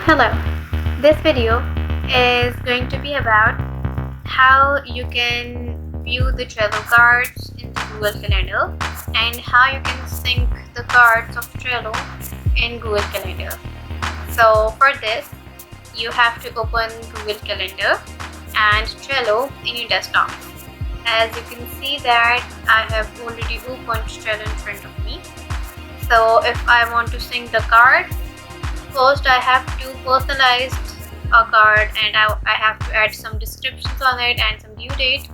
Hello, this video is going to be about how you can view the Trello cards in the Google Calendar and how you can sync the cards of Trello in Google Calendar. So for this, you have to open Google Calendar and Trello in your desktop. As you can see that I have already opened Trello in front of me. So if I want to sync the cards, first I have to personalize a card and I have to add some descriptions on it and some due date,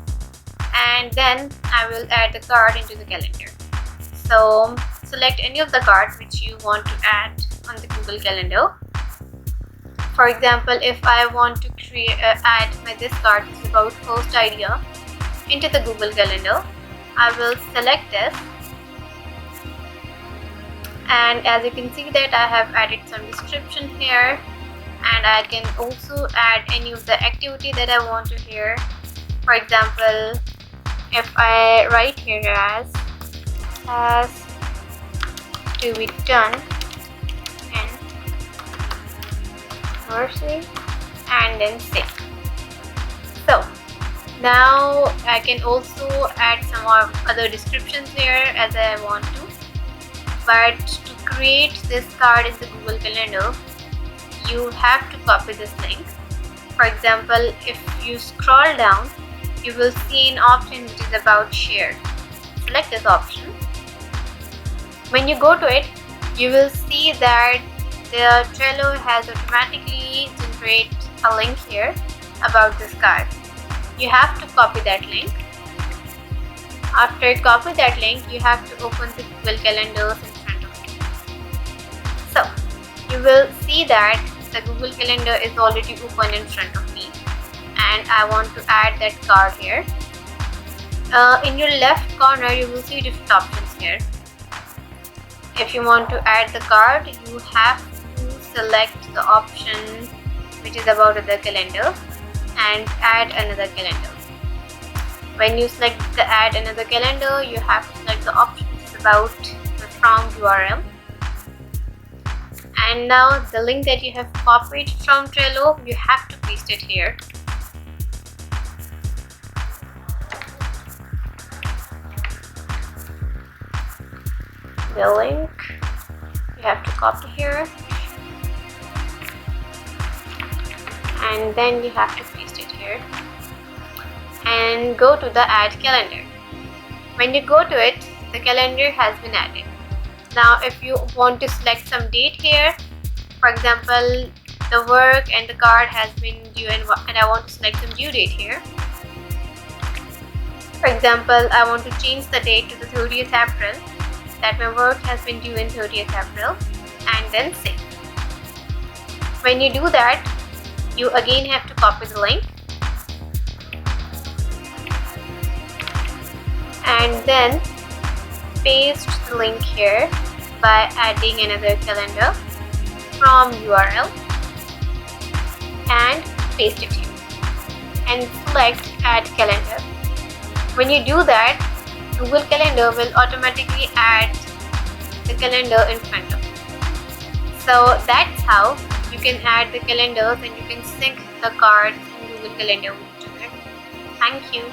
and then I will add the card into the calendar. So select any of the cards which you want to add on the Google Calendar. For example, if I want to add this card, which is about first idea, into the Google Calendar, I will select this. And as you can see that I have added some description here, and I can also add any of the activity that I want to here. For example, if I write here as to be done in Mercy and then save. So now I can also add some other descriptions here as I want to. But to create this card in the Google Calendar, you have to copy this link. For example, if you scroll down, you will see an option which is about share. Select this option. When you go to it, you will see that the Trello has automatically generated a link here about this card. You have to copy that link. After you copy that link, you have to open the Google Calendars in front of you. So you will see that the Google Calendar is already open in front of me, and I want to add that card here. In your left corner, you will see different options here. If you want to add the card, you have to select the option which is about the calendar and add another calendar. When you select the add another calendar, you have to select the option which is about the from URL. And now the link that you have copied from Trello, you have to paste it here. The link you have to copy here, and then you have to paste it here and go to the add calendar. When you go to it, the calendar has been added. Now if you want to select some date here, for example, the work and the card has been due and I want to select some due date here. For example, I want to change the date to the 30th April, that my work has been due in 30th April, and then save. When you do that, you again have to copy the link and then paste the link here by adding another calendar from URL and paste it here and select add calendar. When you do that, Google Calendar will automatically add the calendar in front of you. So that's how you can add the calendars and you can sync the cards in Google Calendar with each other. Thank you.